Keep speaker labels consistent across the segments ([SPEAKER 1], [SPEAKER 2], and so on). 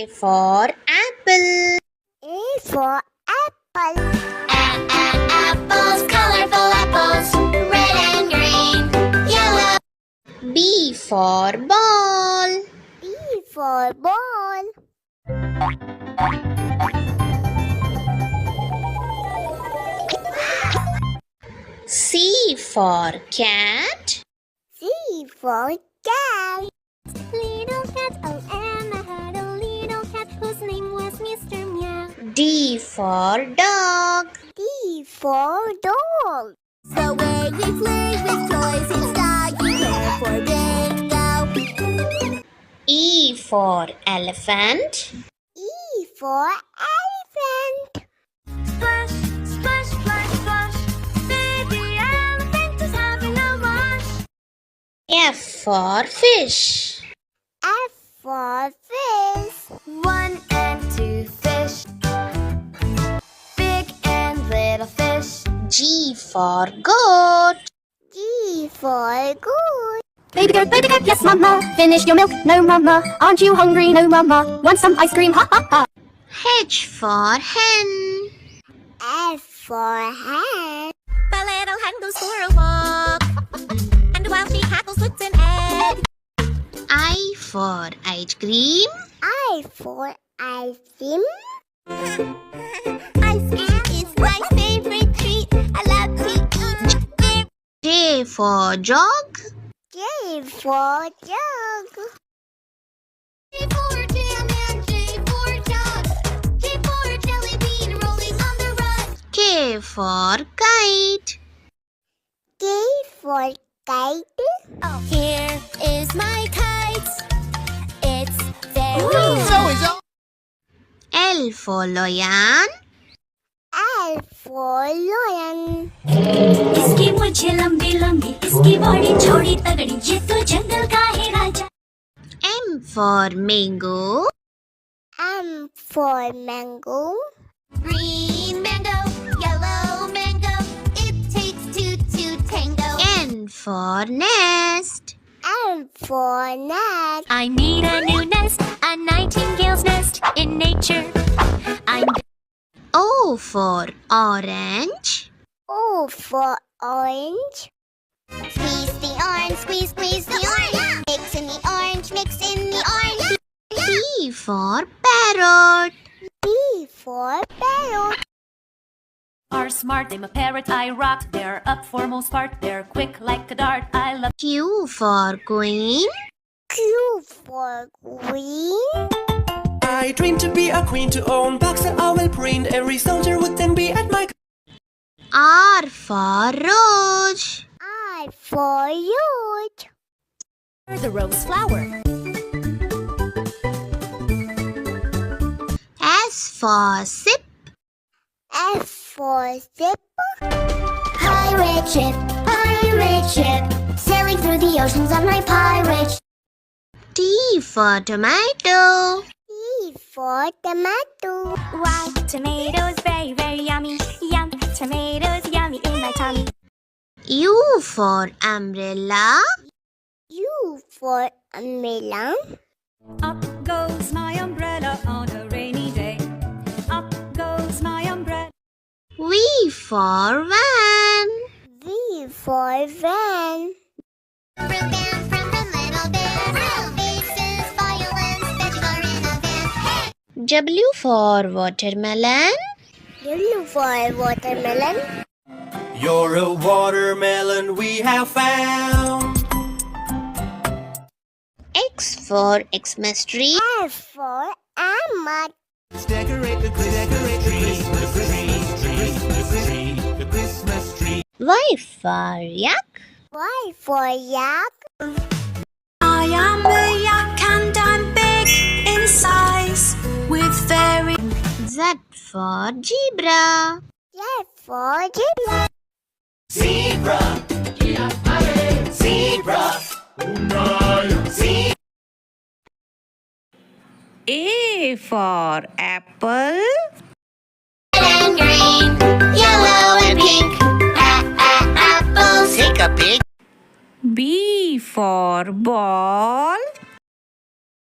[SPEAKER 1] A for apple.
[SPEAKER 2] A for apple.
[SPEAKER 3] Apples, colorful apples, red and green, yellow.
[SPEAKER 1] B for ball.
[SPEAKER 2] B for ball.
[SPEAKER 1] C for cat.
[SPEAKER 2] C for cat.
[SPEAKER 3] Little cat, oh Emma had a little cat whose name was Mr. Meow.
[SPEAKER 1] D for dog.
[SPEAKER 2] D for dog.
[SPEAKER 3] So away we play with toys, it's doggy hair for bingo.
[SPEAKER 1] E for elephant.
[SPEAKER 2] E for elephant.
[SPEAKER 3] Splash, splash, splash, splash, baby elephant is having a wash.
[SPEAKER 1] F for fish.
[SPEAKER 2] F for fish.
[SPEAKER 3] 1 and 2 fish, big and little fish.
[SPEAKER 1] G for goat.
[SPEAKER 2] G for goat.
[SPEAKER 4] Baby goat, yes mama. Finish your milk, no mama. Aren't you hungry, no mama? Want some ice cream, ha ha ha.
[SPEAKER 1] H for hen.
[SPEAKER 2] F for hen.
[SPEAKER 3] The little hen goes for a walk, and while she cackles puts an egg.
[SPEAKER 1] I for ice cream.
[SPEAKER 2] I for ice cream.
[SPEAKER 3] Ice cream is my favorite treat. I love to eat.
[SPEAKER 1] J for jog.
[SPEAKER 2] J for jug.
[SPEAKER 3] J for jam and J for jug. J for jelly bean rolling on the rug.
[SPEAKER 1] K for kite.
[SPEAKER 2] K for kite.
[SPEAKER 3] Oh, here is my kite. It's very
[SPEAKER 1] L for lion.
[SPEAKER 2] L for lion.
[SPEAKER 4] इसकी मुझे लंबी लंबी, इसकी body छोड़ी तगड़ी, ये तो जंगल का है राजा.
[SPEAKER 1] M for mango.
[SPEAKER 2] M for mango.
[SPEAKER 3] green mango, yellow mango. It takes two to tango.
[SPEAKER 1] N for nest.
[SPEAKER 2] N for net.
[SPEAKER 3] I need a new nest, a nightingale's nest in nature. I'm
[SPEAKER 1] O for orange.
[SPEAKER 2] O for orange.
[SPEAKER 3] squeeze the orange, squeeze the orange. Mix in the orange, mix in the orange.
[SPEAKER 1] P for parrot.
[SPEAKER 2] P for parrot.
[SPEAKER 4] Are smart, I'm a parrot, I rock. They're up for most part, they're quick like a dart. I love.
[SPEAKER 1] Q for queen.
[SPEAKER 2] Q for queen.
[SPEAKER 5] I dream to be a queen, to own box that I will print. Every soldier would then be at my
[SPEAKER 1] R for rose.
[SPEAKER 2] I for yacht.
[SPEAKER 4] The rose flower.
[SPEAKER 1] S for sip.
[SPEAKER 2] S for zip.
[SPEAKER 3] pirate ship, sailing through the oceans on my pirate ship.
[SPEAKER 1] T for tomato.
[SPEAKER 2] T for tomato.
[SPEAKER 3] Wow, tomatoes very, very yummy. Yum, tomatoes yummy in my tummy.
[SPEAKER 1] U for umbrella.
[SPEAKER 2] U for umbrella.
[SPEAKER 4] Up goes my umbrella on a rainy day. Up goes my umbrella.
[SPEAKER 1] V for van.
[SPEAKER 2] V for van.
[SPEAKER 3] Broom band from the little bear. Faces, violins, magic are in a van. Hey!
[SPEAKER 1] W for watermelon.
[SPEAKER 2] W for watermelon.
[SPEAKER 5] You're a watermelon we have found.
[SPEAKER 1] X for Xmas tree.
[SPEAKER 2] F for Emma.
[SPEAKER 5] Let's decorate the Christmas tree. The Christmas tree.
[SPEAKER 1] Y for yak.
[SPEAKER 2] Y for yak.
[SPEAKER 4] I am a yak and I'm big in size with very.
[SPEAKER 1] Z for zebra.
[SPEAKER 2] Z for zebra.
[SPEAKER 5] Zebra. Zebra. Zebra.
[SPEAKER 1] A for apple.
[SPEAKER 3] Red and green, yellow and pink. Apples.
[SPEAKER 5] Take a big.
[SPEAKER 1] B for ball.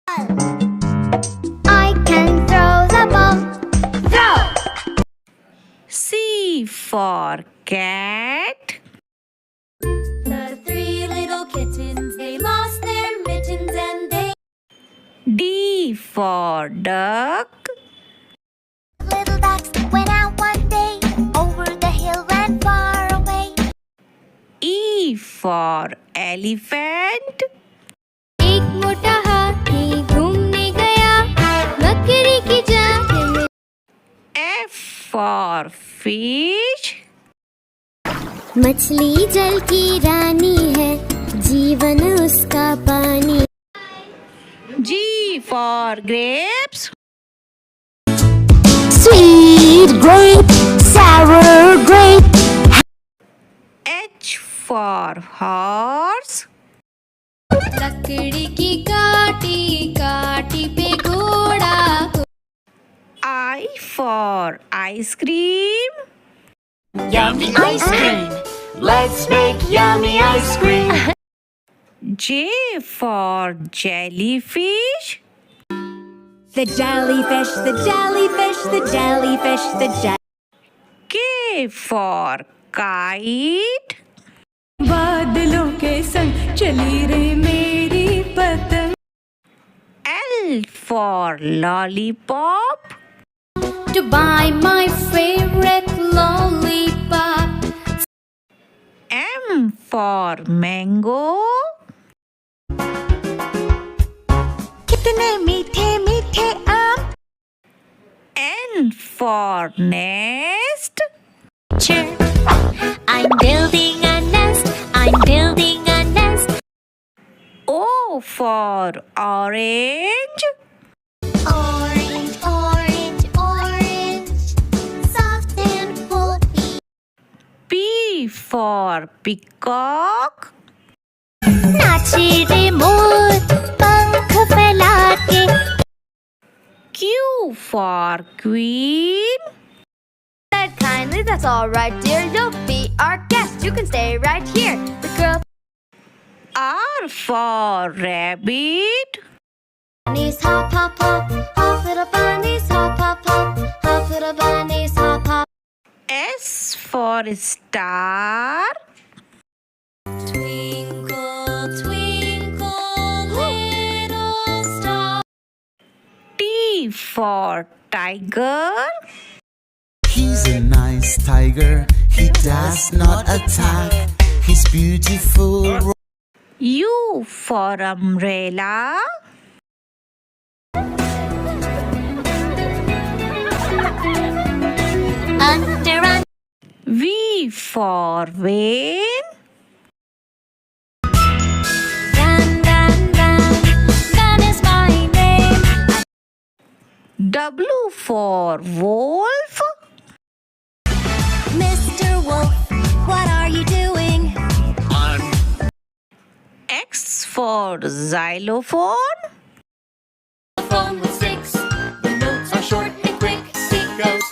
[SPEAKER 3] I
[SPEAKER 1] for cat.
[SPEAKER 3] The three little kittens, they lost their mittens and they.
[SPEAKER 1] D for duck.
[SPEAKER 2] Little ducks went out one day, over the hill and far away.
[SPEAKER 1] E for elephant.
[SPEAKER 3] एक मोटा हाथी घूमने गया बकरी की जाके में।
[SPEAKER 1] F for fish.
[SPEAKER 2] मछली जल की रानी है, जीवन उसका पानी।
[SPEAKER 1] G for grapes.
[SPEAKER 2] Sweet grape, sour grape.
[SPEAKER 1] H for horse.
[SPEAKER 3] लकड़ी की काटी काटी पे घोड़ा।
[SPEAKER 1] I for ice cream.
[SPEAKER 6] Yummy ice cream. Let's make yummy ice cream.
[SPEAKER 1] J for jellyfish.
[SPEAKER 3] The jellyfish, the jellyfish, the jellyfish, the jellyfish.
[SPEAKER 1] K for kite.
[SPEAKER 4] बादलों के संग चली रे मेरी पतंग.
[SPEAKER 1] L for lollipop.
[SPEAKER 3] To buy my favorite lollipop.
[SPEAKER 1] M for mango.
[SPEAKER 4] कितने मीठे मीठे आम.
[SPEAKER 1] N for nest.
[SPEAKER 2] I'm building a nest, I'm building a nest.
[SPEAKER 1] O for orange.
[SPEAKER 3] Orange, orange, orange, soft and fluffy.
[SPEAKER 1] P for peacock.
[SPEAKER 2] नाचे रे मोर पंख फैला के.
[SPEAKER 1] Q for queen.
[SPEAKER 3] Said kindly, that's all right, dear. You'll be our guest. You can stay right here. The girl
[SPEAKER 1] R for rabbit.
[SPEAKER 3] bunnies hop, hop, hop, hop, little bunnies hop, hop, hop, hop, little bunnies hop, hop.
[SPEAKER 1] S for star.
[SPEAKER 3] Twinkle, twinkle, little star.
[SPEAKER 1] T for tiger.
[SPEAKER 7] He's a nice tiger, he does not attack. He's beautiful.
[SPEAKER 1] U for umbrella.
[SPEAKER 2] Under
[SPEAKER 1] V for vane.
[SPEAKER 3] Run, run, run, run is my name.
[SPEAKER 1] W for wolf.
[SPEAKER 3] Mr. Wolf, what are you doing?
[SPEAKER 1] X for xylophone.
[SPEAKER 3] Phone with sticks. The notes are short and quick. It goes.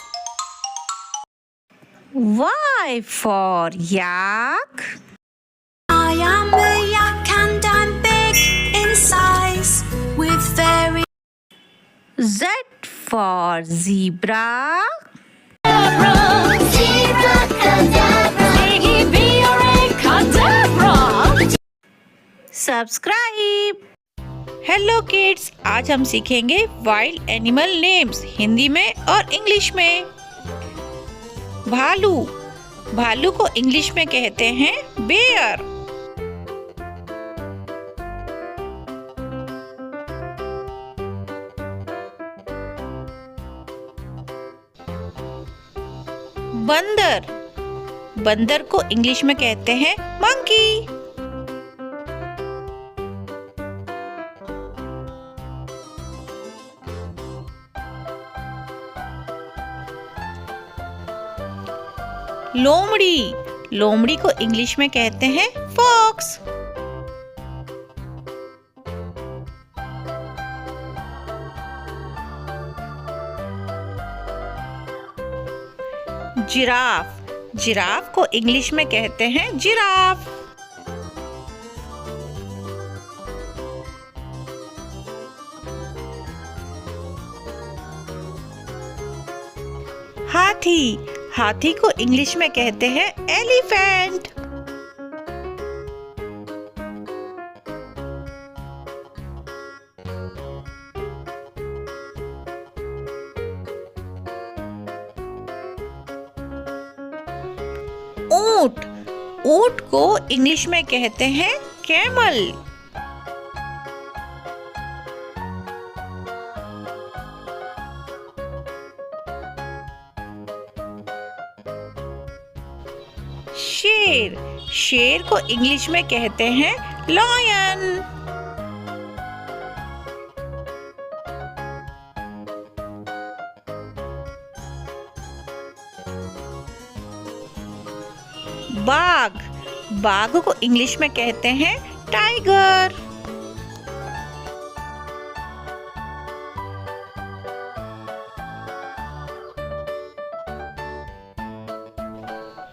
[SPEAKER 1] Y for yak.
[SPEAKER 4] I am a yak and I'm big in size with very.
[SPEAKER 1] Z for zebra.
[SPEAKER 3] Zebra cadabra. Cadabra.
[SPEAKER 1] Subscribe. Hello kids, आज हम सीखेंगे wild animal names Hindi में और English में. भालू. भालू को English में कहते हैं बेयर. बंदर. बंदर को इंग्लिश में कहते हैं मंकी. लोमड़ी. लोमड़ी को इंग्लिश में कहते हैं फॉक्स. जिराफ. जिराफ को इंग्लिश में कहते हैं जिराफ. हाथी. हाथी को इंग्लिश में कहते हैं एलिफेंट। ऊंट, ऊंट को इंग्लिश में कहते हैं कैमल। शेर, शेर को इंग्लिश में कहते हैं लॉयन। बाघ, बाघ को इंग्लिश में कहते हैं टाइगर।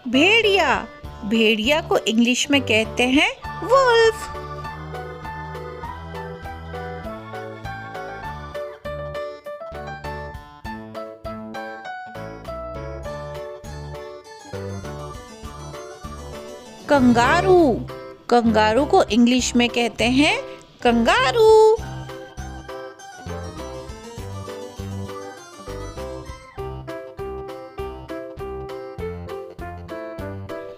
[SPEAKER 1] भेड़िया, भेड़िया को इंग्लिश में कहते हैं वुल्फ। कंगारू, कंगारू को इंग्लिश में कहते हैं कंगारू।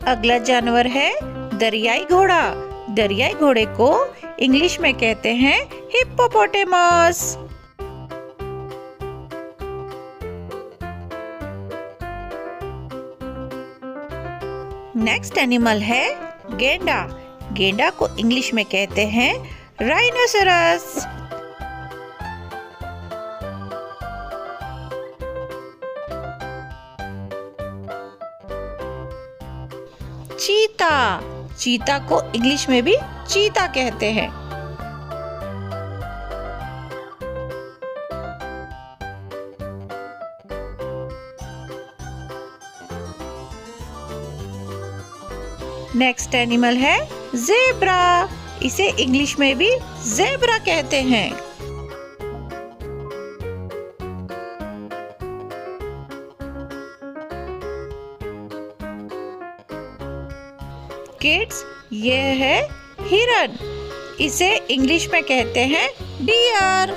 [SPEAKER 1] अगला जानवर है दरियाई घोड़ा। दरियाई घोड़े को इंग्लिश में कहते हैं हिप्पोपोटेमस। नेक्स्ट एनिमल है गेंडा। गेंडा को इंग्लिश में कहते हैं राइनोसेरस। चीता, चीता को इंग्लिश में भी चीता कहते हैं। नेक्स्ट एनिमल है ज़ेब्रा। इसे इंग्लिश में भी ज़ेब्रा कहते हैं। किड्स, ये है हिरन। इसे इंग्लिश में कहते हैं डियर।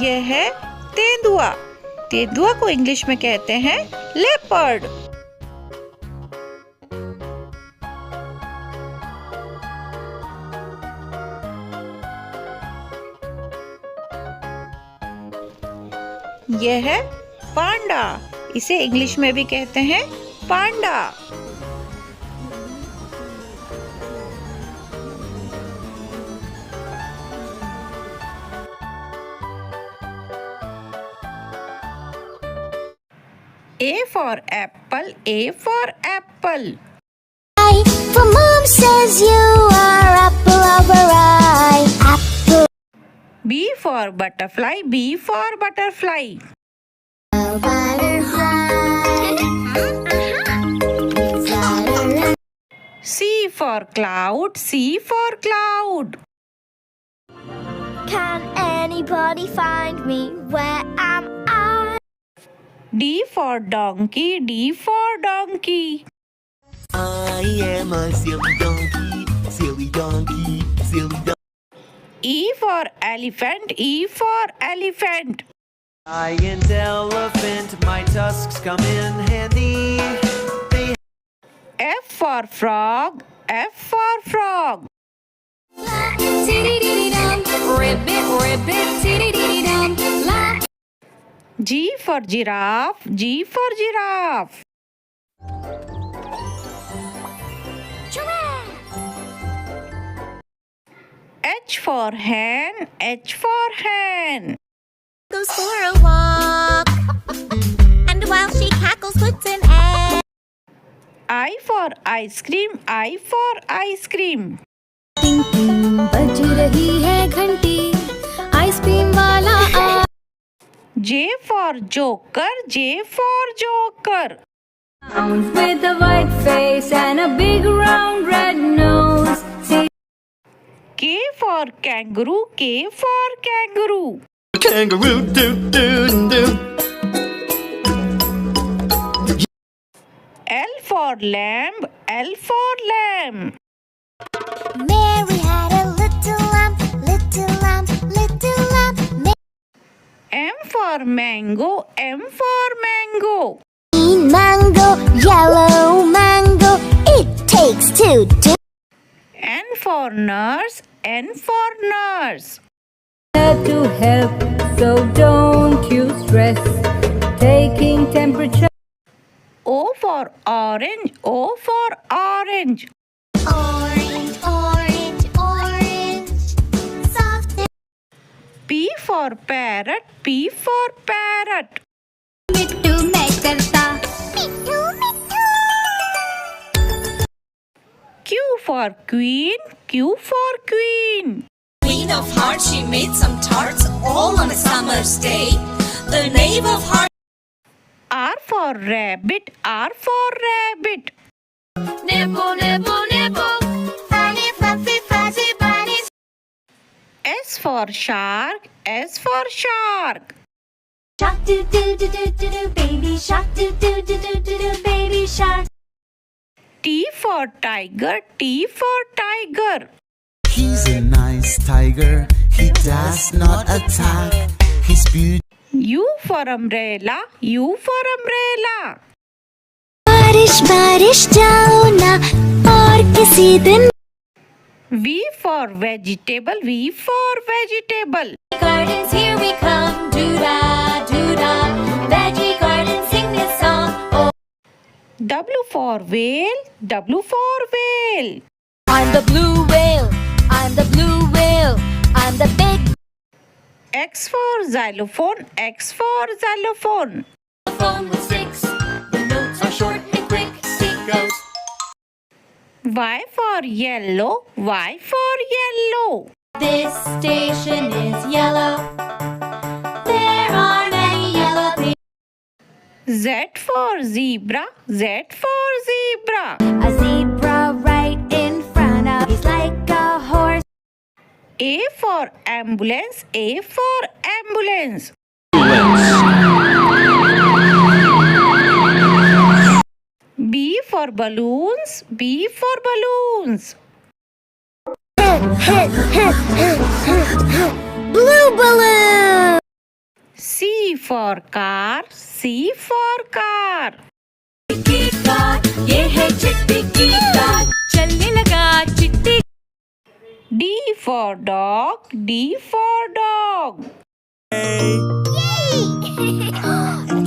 [SPEAKER 1] यह है तेंदुआ। तेंदुआ को इंग्लिश में कहते हैं लेपर्ड। यह है पांडा। इसे इंग्लिश में भी कहते हैं पांडा। A for apple, A for apple.
[SPEAKER 2] For mom says you are apple of her eye. Apple.
[SPEAKER 1] B for butterfly, B for butterfly. C for cloud, C for cloud.
[SPEAKER 2] Can anybody find me? Where am I?
[SPEAKER 1] D for donkey, D for donkey.
[SPEAKER 5] I am a silly donkey, silly donkey, silly donkey.
[SPEAKER 1] E for elephant, E for elephant.
[SPEAKER 5] Giant elephant, my tusks come in handy.
[SPEAKER 1] F for frog, F for frog.
[SPEAKER 3] Ribbit, ribbit, tiddy-dee-dum.
[SPEAKER 1] G for giraffe, G for giraffe. H for hen, H for hen.
[SPEAKER 2] Goes for a walk, and while she cackles, puts an egg.
[SPEAKER 1] I for ice cream, I for ice cream.
[SPEAKER 4] बज रही है घंटी ice cream वाला आ
[SPEAKER 1] J for joker, J for joker.
[SPEAKER 8] With a white face and a big round red nose. See,
[SPEAKER 1] K for kangaroo, K for kangaroo.
[SPEAKER 5] Kangaroo doo doo doo.
[SPEAKER 1] L for lamb, L for lamb.
[SPEAKER 2] Mary had a little lamb, little lamb, little lamb.
[SPEAKER 1] M for mango, M for mango.
[SPEAKER 2] Green mango, yellow mango. It takes two to
[SPEAKER 1] N for nurse, N for nurse.
[SPEAKER 8] there to help, so don't you stress. Taking temperature.
[SPEAKER 1] O for orange, O for orange.
[SPEAKER 2] orange, orange, orange. Soft
[SPEAKER 1] P for parrot, P for parrot.
[SPEAKER 8] मिट्टू मैं करता.
[SPEAKER 2] mittu, mittu.
[SPEAKER 1] Q for queen, Q for queen.
[SPEAKER 9] Queen of Hearts, she made some tarts all on a summer's day. The knave of hearts.
[SPEAKER 1] R for rabbit, R for rabbit.
[SPEAKER 9] Nibble, nibble, nibble.
[SPEAKER 2] Funny, fluffy, fuzzy bunnies.
[SPEAKER 1] S for shark, S for shark.
[SPEAKER 3] Shark do do do do do do, baby shark do do do do do do, baby shark.
[SPEAKER 1] T for tiger, T for tiger.
[SPEAKER 7] He's a nice tiger, he does not attack. He's beautiful.
[SPEAKER 1] U for umbrella, U for umbrella.
[SPEAKER 2] बारिश बारिश जाओ ना और किसी दिन
[SPEAKER 1] V for vegetable, V for vegetable.
[SPEAKER 3] Gardens, here we come, doo-da, doo-da. Veggie garden, sing this song. Oh,
[SPEAKER 1] W for whale, W for whale.
[SPEAKER 3] I'm the blue whale, I'm the blue whale, I'm the big
[SPEAKER 1] X for xylophone, X for xylophone.
[SPEAKER 3] phone with sticks. The notes are short and quick. Stick out.
[SPEAKER 1] Y for yellow, Y for yellow.
[SPEAKER 3] This station is yellow. There are many yellow things.
[SPEAKER 1] Z for zebra, Z for zebra.
[SPEAKER 3] A zebra right in front of. He's like a horse.
[SPEAKER 1] A for ambulance, A for ambulance. B for balloons, B for balloons.
[SPEAKER 2] blue balloon.
[SPEAKER 1] C for car, C for car.
[SPEAKER 8] की car, ये है चिट्टी की car. चलने लगा चिट्टी.
[SPEAKER 1] D for dog, D for dog.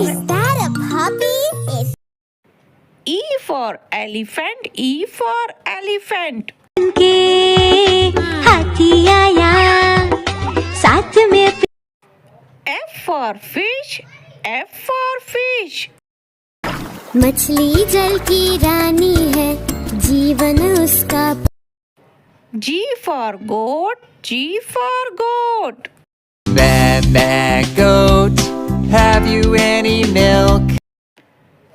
[SPEAKER 2] Is that a puppy? It's
[SPEAKER 1] E for elephant, E for elephant.
[SPEAKER 2] हाथी आया साथ में
[SPEAKER 1] F for fish, F for fish.
[SPEAKER 2] मछली जल की रानी है जीवन उसका
[SPEAKER 1] G for goat, G for goat.
[SPEAKER 6] Baa goat, have you any milk?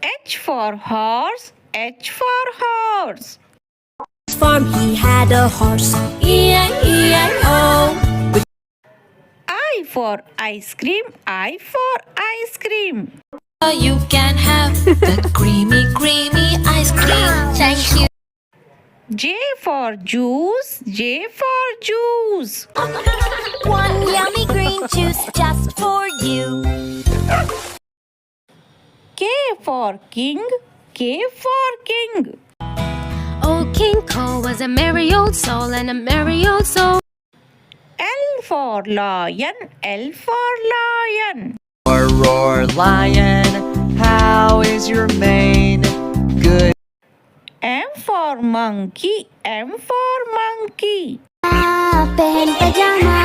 [SPEAKER 1] H for horse, H for horse.
[SPEAKER 8] Farm, he had a horse. E-I-E-I-O.
[SPEAKER 1] I for ice cream, I for ice cream.
[SPEAKER 9] You can have the creamy, creamy ice cream.
[SPEAKER 2] Thank you.
[SPEAKER 1] J for juice, J for juice.
[SPEAKER 3] One yummy green juice just for you.
[SPEAKER 1] K for king, K for king.
[SPEAKER 3] Oh, King Cole was a merry old soul and a merry old soul.
[SPEAKER 1] L for lion, L for lion.
[SPEAKER 6] Roar, roar, lion, how is your mane? Good.
[SPEAKER 1] M for monkey, M for monkey.
[SPEAKER 2] पहन पजामा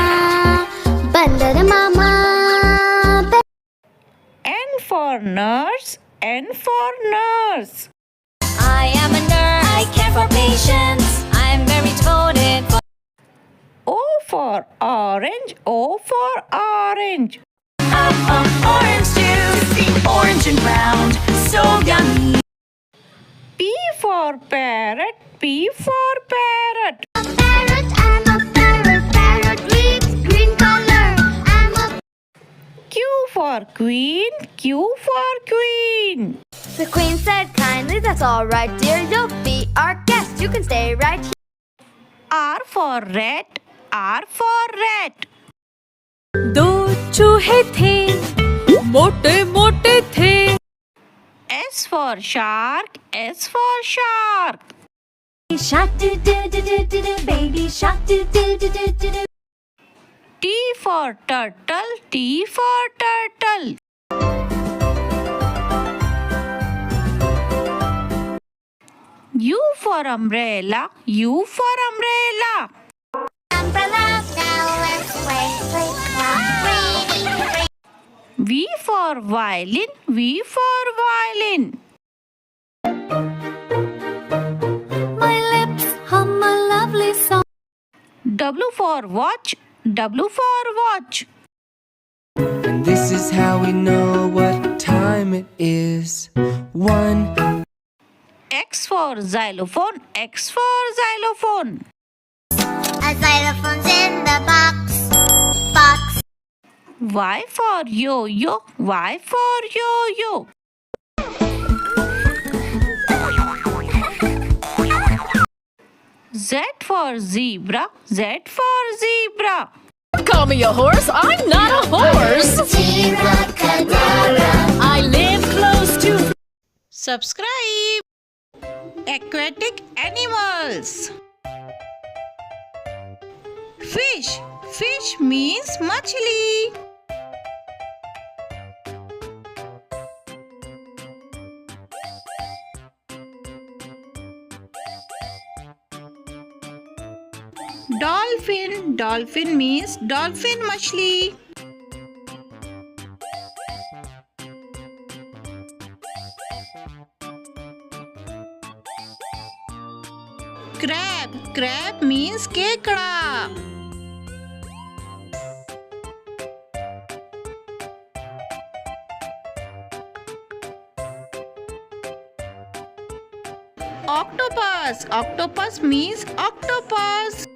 [SPEAKER 2] बंदर मामा
[SPEAKER 1] N for nurse, N for nurse.
[SPEAKER 3] I am a nurse. I care for patients. I'm very devoted.
[SPEAKER 1] O for orange, O for orange.
[SPEAKER 9] Orange juice, orange and round, so yummy.
[SPEAKER 1] for parrot. P for parrot.
[SPEAKER 3] I'm a parrot, parrot with green color. I'm a
[SPEAKER 1] Q for queen. Q for queen.
[SPEAKER 2] The queen said kindly, that's all right, dear. You'll be our guest. You can stay right here.
[SPEAKER 1] R for rat. R for rat.
[SPEAKER 4] दो चूहे थे मोटे मोटे थे
[SPEAKER 1] S for shark. S for shark.
[SPEAKER 4] Shark do do do do do do, baby shark do do do do do do.
[SPEAKER 1] T for turtle. T for turtle. U for umbrella. U for umbrella.
[SPEAKER 3] umbrella. Now let's play now.
[SPEAKER 1] V for violin. V for violin.
[SPEAKER 4] My lips hum a lovely song.
[SPEAKER 1] W for watch. W for watch.
[SPEAKER 5] And this is how we know what time it is. 1.
[SPEAKER 1] X for xylophone. X for xylophone.
[SPEAKER 3] A xylophone's in the box. Box.
[SPEAKER 1] Y for yo-yo. Y for yo-yo. Z for zebra. Z for zebra.
[SPEAKER 9] Call me a horse, I'm not a horse.
[SPEAKER 3] Zebra cadabra.
[SPEAKER 9] I live close to.
[SPEAKER 1] Subscribe. Aquatic animals. Fish. Fish means machli. Dolphin. Dolphin means dolphin machli. Crab. Crab means kekda. Octopus. Octopus means octopus.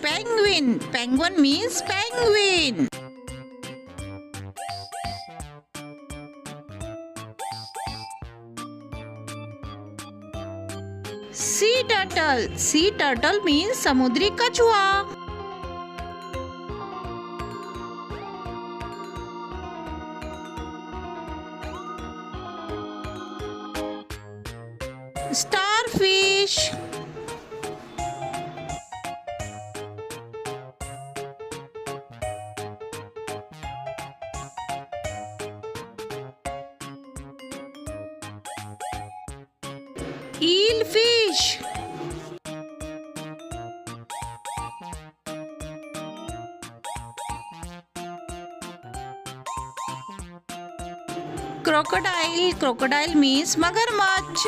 [SPEAKER 1] Penguin. Penguin means penguin. Sea turtle. Sea turtle means samudri कछुआ. Starfish. Eelfish. Crocodile. Crocodile means magarmach.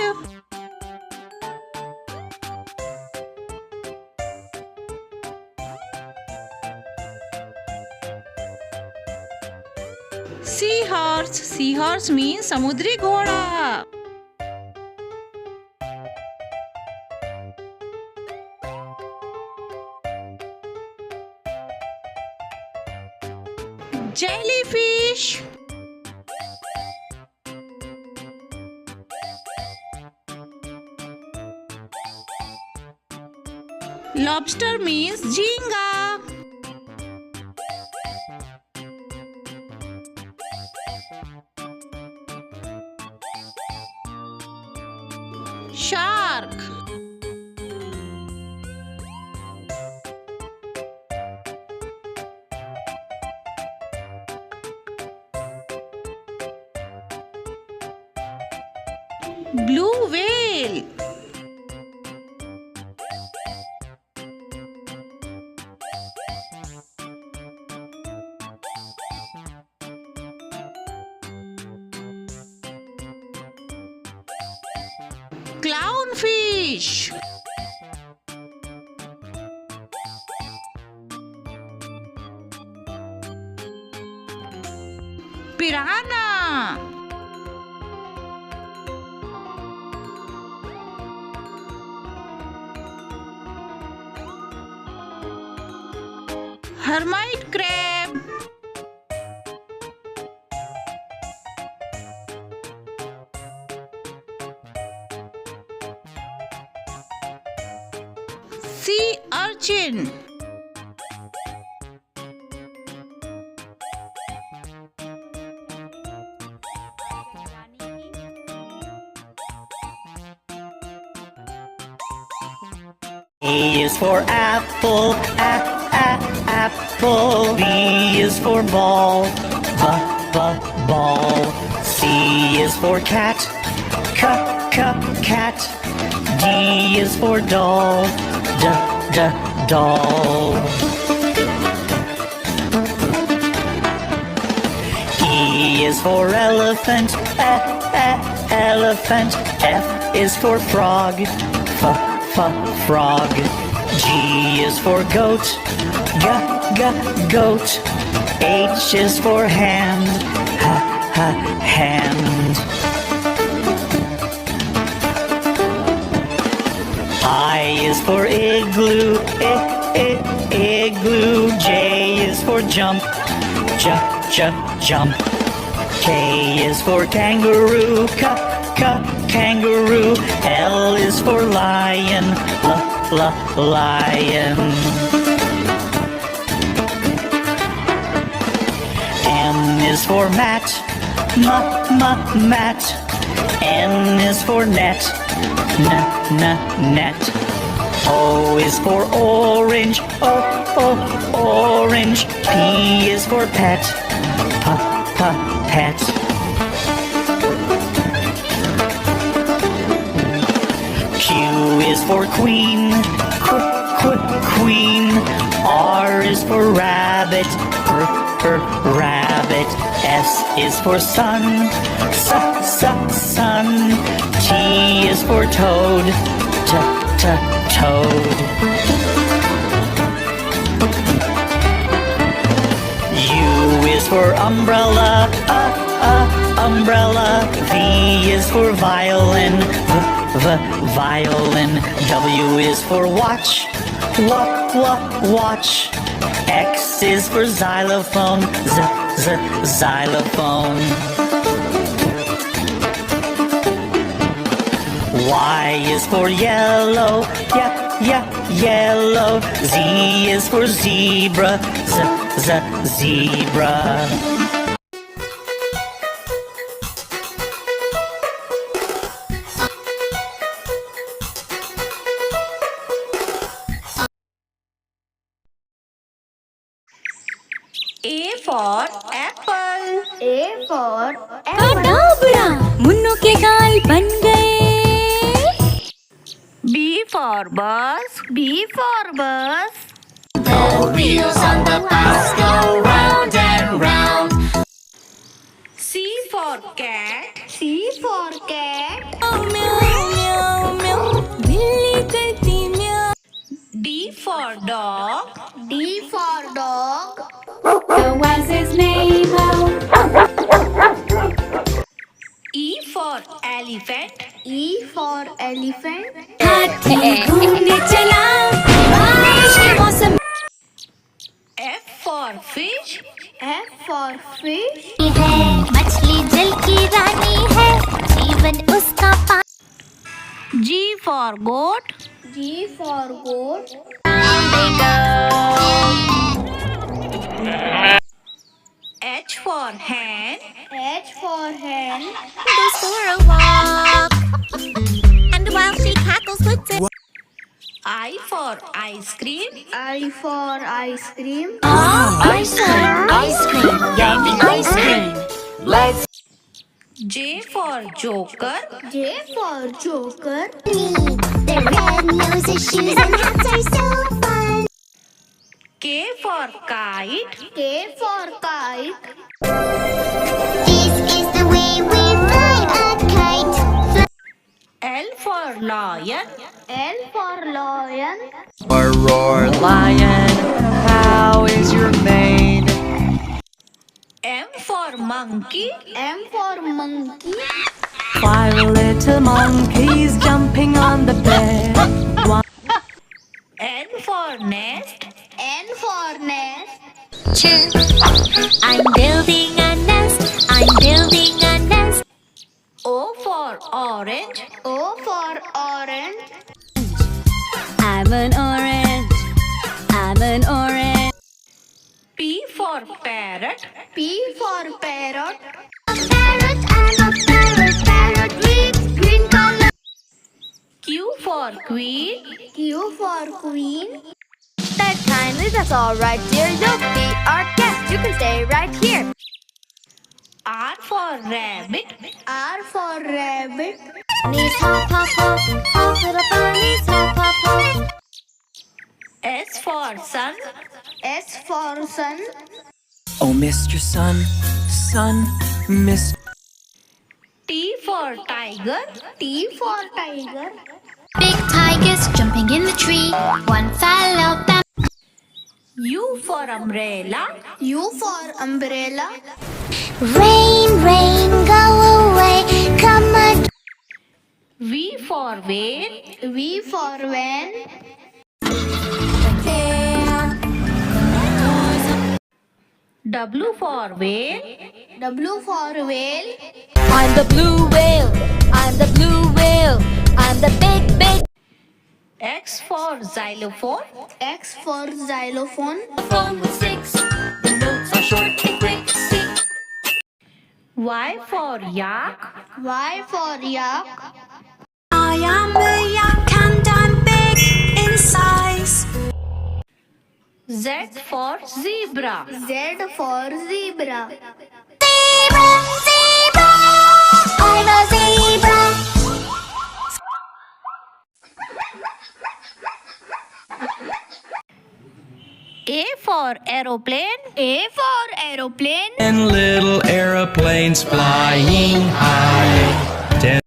[SPEAKER 1] Seahorse. Seahorse means samudri घोड़ा. Jellyfish. Lobster means झींगा. Shark. Blue whale. Clownfish. piranha. Hermit crab. Sea urchin.
[SPEAKER 6] A is for apple, apple. B is for ball, ball. C is for cat, cat. D is for doll, doll. E is for elephant, elephant. F is for frog, frog. G is for goat, goat. H is for hand, hand. I is for igloo, igloo. J is for jump, jump. K is for kangaroo, kangaroo. L is for lion, lion. M is for mat, mat. N is for net, net. O is for orange, orange. P is for pet, pet. Q is for queen, queen. R is for rabbit, rabbit. S is for sun, sun. T is for toad, toad. U is for umbrella, umbrella. V is for violin, violin. W is for watch, watch. X is for xylophone, xylophone. Y is for yellow, yellow. Z is for zebra, zebra.
[SPEAKER 1] A for apple.
[SPEAKER 2] A for
[SPEAKER 4] कड़ाबड़ा मुन्नों के गाल बन गए.
[SPEAKER 1] B for bus. B for bus.
[SPEAKER 6] The wheels on the bus go round and round.
[SPEAKER 1] C for cat.
[SPEAKER 2] C for cat.
[SPEAKER 4] म्याऊ म्याऊ म्याऊ बिल्ली करती म्याऊ.
[SPEAKER 1] D for dog.
[SPEAKER 2] D for dog.
[SPEAKER 4] The wisest neighbor.
[SPEAKER 1] E for elephant.
[SPEAKER 2] E for elephant.
[SPEAKER 4] हाथी घूमने चला बारिश के मौसम.
[SPEAKER 1] F for fish.
[SPEAKER 2] F for fish.
[SPEAKER 3] है मछली जल की रानी है जीवन उसका पानी
[SPEAKER 1] G for goat.
[SPEAKER 2] G for goat.
[SPEAKER 1] H for hen.
[SPEAKER 2] H for hen.
[SPEAKER 3] goes for a walk and while she cackles puts it
[SPEAKER 1] I for ice cream.
[SPEAKER 2] I for ice cream.
[SPEAKER 6] Ice cream, yummy ice cream. Let's
[SPEAKER 1] J for joker.
[SPEAKER 2] J for joker.
[SPEAKER 3] their red noses shoes and hats are so fun
[SPEAKER 1] K for kite.
[SPEAKER 2] K for kite.
[SPEAKER 3] this is the way we fly a kite
[SPEAKER 1] L for lion.
[SPEAKER 2] L for lion.
[SPEAKER 5] Roar, lion, how is your mane?
[SPEAKER 1] M for monkey.
[SPEAKER 3] M for monkey.
[SPEAKER 8] 5 little monkeys jumping on the bed.
[SPEAKER 1] N for nest.
[SPEAKER 3] N for nest.
[SPEAKER 2] I'm building a nest. I'm building a nest.
[SPEAKER 1] O for orange.
[SPEAKER 3] O for orange.
[SPEAKER 8] I'm an orange. I'm an orange.
[SPEAKER 1] P for parrot.
[SPEAKER 3] P for parrot.
[SPEAKER 2] A parrot, I'm a parrot, parrot with green color.
[SPEAKER 1] Q for queen.
[SPEAKER 3] Q for queen.
[SPEAKER 2] That kindly, that's all right, dear. You'll be our guest. You can stay right here.
[SPEAKER 1] R for rabbit.
[SPEAKER 3] R for rabbit.
[SPEAKER 2] Bunnies hop, hop, hop. Hop, little bunnies hop, hop, hop.
[SPEAKER 1] S for sun.
[SPEAKER 3] S for sun.
[SPEAKER 5] Oh, Mr. Sun, Sun, Mr.
[SPEAKER 1] T for tiger.
[SPEAKER 3] T for tiger.
[SPEAKER 2] Big tigers jumping in the tree. One fell out.
[SPEAKER 1] U for umbrella.
[SPEAKER 3] U for umbrella.
[SPEAKER 2] Rain, rain, go away. Come on.
[SPEAKER 1] V for van.
[SPEAKER 3] V for van.
[SPEAKER 1] W for whale.
[SPEAKER 3] W for whale.
[SPEAKER 8] I'm the blue whale. I'm the blue whale. I'm the big, big.
[SPEAKER 1] X for xylophone.
[SPEAKER 3] X for xylophone.
[SPEAKER 9] Phone with six. The notes are short and quick. Stick.
[SPEAKER 1] Y for yak.
[SPEAKER 3] Y for yak.
[SPEAKER 4] I am a yak and I'm big in size.
[SPEAKER 1] Z for zebra.
[SPEAKER 3] Z for zebra.
[SPEAKER 2] Zebra, zebra. I'm a zebra.
[SPEAKER 1] A for aeroplane.
[SPEAKER 3] A for aeroplane.
[SPEAKER 5] And little aeroplanes flying high.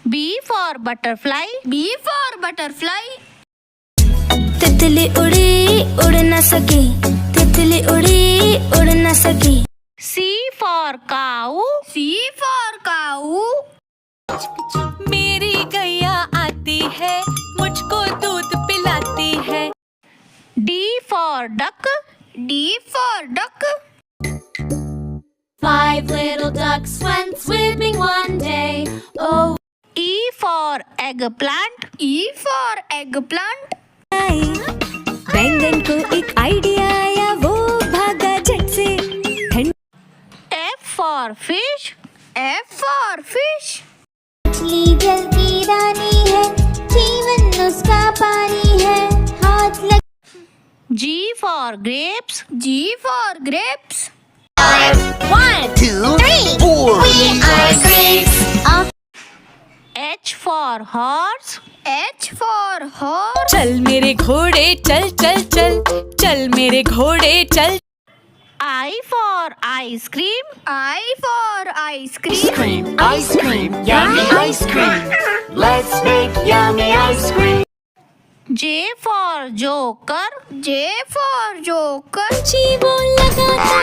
[SPEAKER 1] B for butterfly.
[SPEAKER 3] B for butterfly.
[SPEAKER 4] तितली उड़ी उड़ न सकी. तितली उड़ी उड़ न सकी.
[SPEAKER 1] C for cow.
[SPEAKER 3] C for cow.
[SPEAKER 8] मेरी गैया आती है, मुझको दूध पिलाती है.
[SPEAKER 1] D for duck.
[SPEAKER 3] D for duck.
[SPEAKER 9] 5 little ducks went swimming one day. Oh,
[SPEAKER 1] E for eggplant.
[SPEAKER 3] E for eggplant.
[SPEAKER 8] बैंगन को एक आइडिया आया, वो भागा झट से.
[SPEAKER 1] F for fish.
[SPEAKER 3] F for fish.
[SPEAKER 2] मछली जल की रानी है. जीवन उसका पानी है. हाथ लग.
[SPEAKER 1] G for grapes.
[SPEAKER 3] G for grapes.
[SPEAKER 2] 1, 2, 3, 4. We are grapes.
[SPEAKER 1] H for horse.
[SPEAKER 3] H for horse.
[SPEAKER 8] चल मेरे घोड़े चल चल चल. चल मेरे घोड़े चल.
[SPEAKER 1] I for ice cream.
[SPEAKER 3] I for ice cream.
[SPEAKER 6] Cream, ice cream, yummy ice cream. Let's make yummy ice cream.
[SPEAKER 1] J for joker.
[SPEAKER 3] J for joker.
[SPEAKER 4] जी वो लगाता,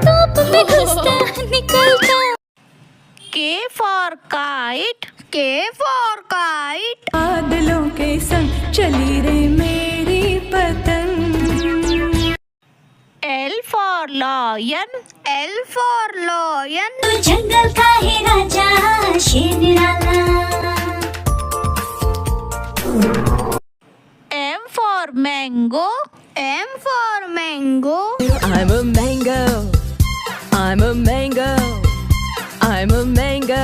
[SPEAKER 4] धूप में घुसता निकलता.
[SPEAKER 1] K for kite.
[SPEAKER 3] K for kite.
[SPEAKER 8] बादलों के संग चली रे मेरी पतंग.
[SPEAKER 1] L for lion.
[SPEAKER 3] L for lion.
[SPEAKER 2] जंगल का है राजा, शेर निराला.
[SPEAKER 1] M for mango.
[SPEAKER 3] M for mango.
[SPEAKER 8] I'm a mango. I'm a mango. I'm a mango.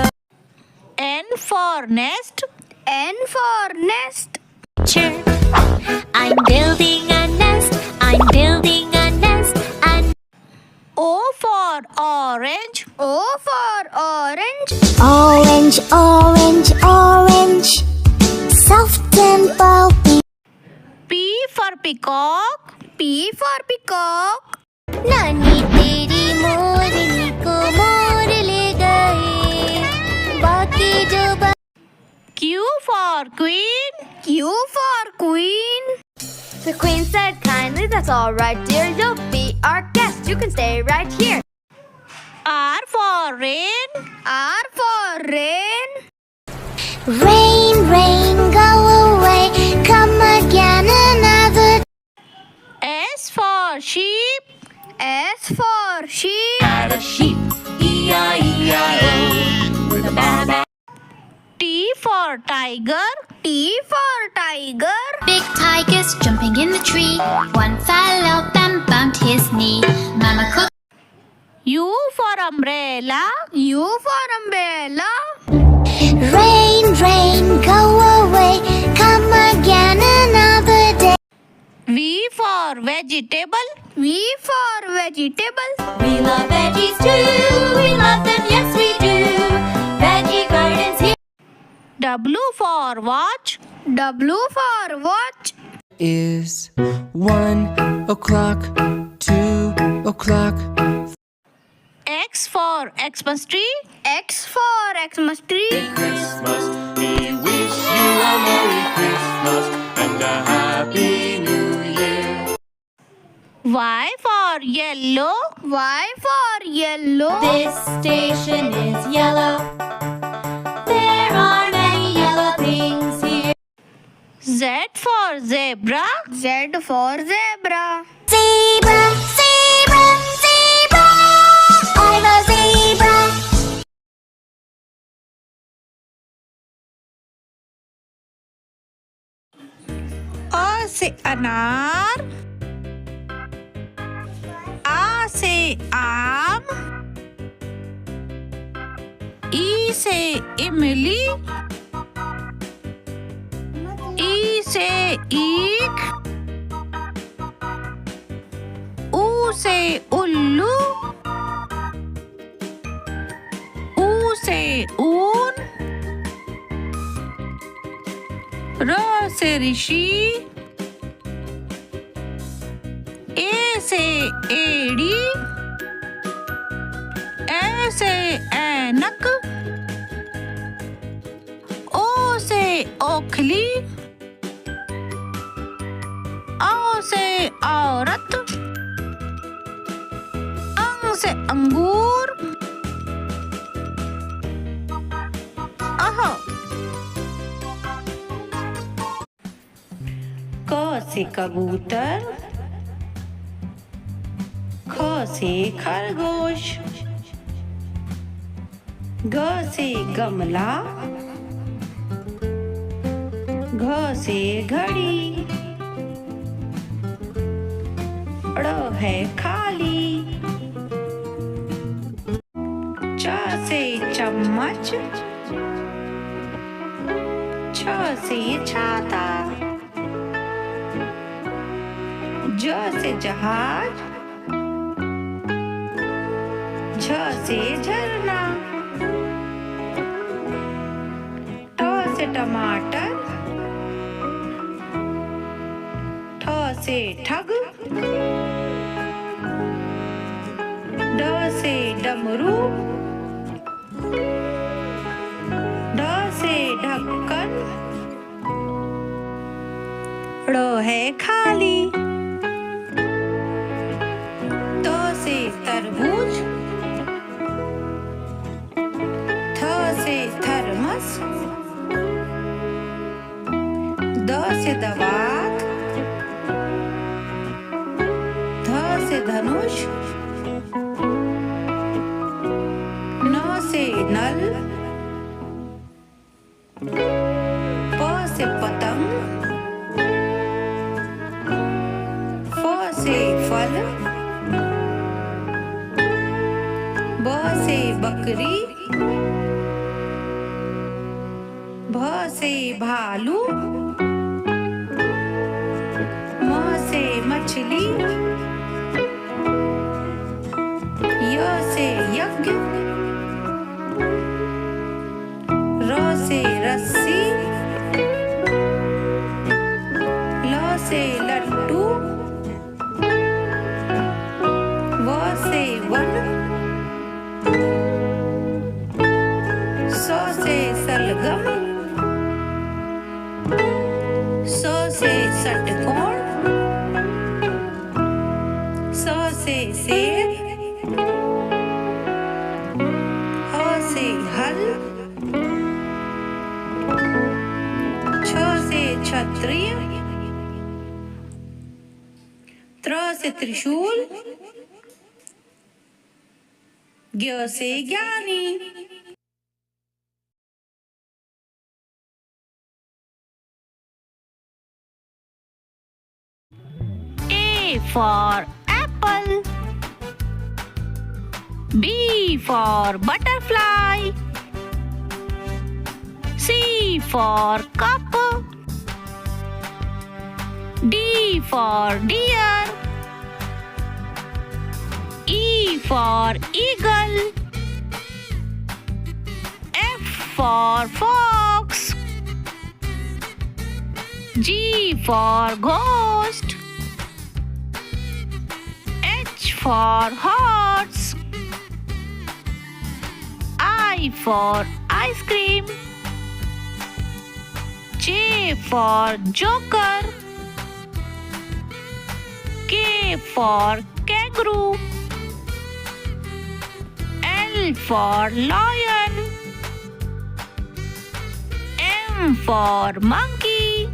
[SPEAKER 1] N for nest.
[SPEAKER 3] N for nest.
[SPEAKER 2] I'm building a nest. I'm building a nest. And
[SPEAKER 1] O for orange.
[SPEAKER 3] O for orange.
[SPEAKER 2] orange, orange, orange. Soft and pulpy.
[SPEAKER 1] P for peacock.
[SPEAKER 3] P for peacock.
[SPEAKER 2] नानी तेरी मोरनी को मोर ले गए. बाकी जो
[SPEAKER 1] Q for queen.
[SPEAKER 3] Q for queen.
[SPEAKER 2] The queen said kindly, that's all right, dear. You'll be our guest. You can stay right here.
[SPEAKER 1] R for rain.
[SPEAKER 8] R for rain.
[SPEAKER 2] Rain, rain, go away. Come again another.
[SPEAKER 1] S for sheep.
[SPEAKER 8] S for sheep.
[SPEAKER 6] Had a sheep, E-I-E-I-O, with a ba-ba.
[SPEAKER 1] T for tiger.
[SPEAKER 8] T for tiger.
[SPEAKER 3] Big tigers jumping in the tree. One fell out and bumped his knee. Mama cooked.
[SPEAKER 1] U for umbrella.
[SPEAKER 8] U for umbrella.
[SPEAKER 2] Rain, rain, go away. Come again another day.
[SPEAKER 1] V for vegetable.
[SPEAKER 8] V for vegetable.
[SPEAKER 9] We love veggies too. We love them, yes we do. Veggie gardens here.
[SPEAKER 1] W for watch.
[SPEAKER 8] W for watch.
[SPEAKER 5] Is 1 o'clock, 2 o'clock.
[SPEAKER 1] X for Xmas tree.
[SPEAKER 8] X for Xmas tree.
[SPEAKER 6] Christmas, we wish you a Merry Christmas and a Happy New Year.
[SPEAKER 1] Y for yellow.
[SPEAKER 8] Y for yellow.
[SPEAKER 9] This station is yellow. There are many yellow things here.
[SPEAKER 1] Z for zebra.
[SPEAKER 8] Z for zebra.
[SPEAKER 2] Zebra, zebra, zebra. I'm a zebra.
[SPEAKER 1] A से अनार. आ से आम. ई से इमली. ई से ईख. ऊ से उल्लू. ऊ से ऊन. र से ऋषि. ए से एड़ी. ए से ऐनक. ओ से ओखली. औ से औरत. अंग से अंगूर. अह. क से कबूतर. ख से खरगोश. ग से गमला. घ से घड़ी. ड़ है खाली. च से चम्मच. छ से छाता. ज से जहाज. झ से झरना. ट से टमाटर. ठ से ठग. ड से डमरू. ढ से ढक्कन. ड़ है खाली. त से तरबूज. थ से थर्मस. द से दवात. ध से धनुष. न से नल. प से पतंग. फ से फल. ब से बकरी. भ से भालू. म से मछली. य से यज्ञ. र से रस्सी. ल से लट्टू. व से वन. स से सलगम. स से षटकोण. स से सेब. त्र से त्रिशूल, ज्ञ से ज्ञानी। A for apple, B for butterfly, C for cup, D for deer, E for eagle, F for fox, G for ghost, H for horse, I for ice cream, J for joker, K for kangaroo, L for lion, M for monkey,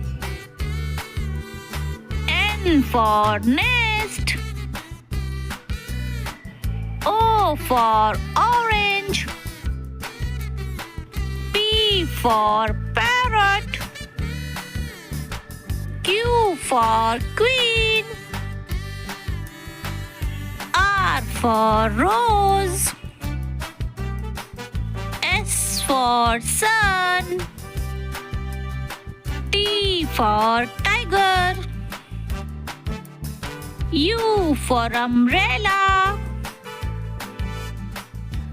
[SPEAKER 1] N for nest, O for orange, P for parrot, Q for queen, R for rose, S for sun, T for tiger, U for umbrella,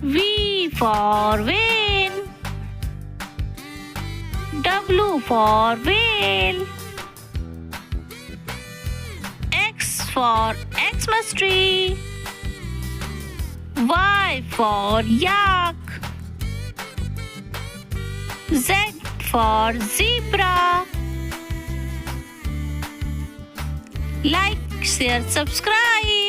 [SPEAKER 1] V for vane, W for whale, X for Xmas tree, Y for yak, Z for zebra. Like, share, subscribe.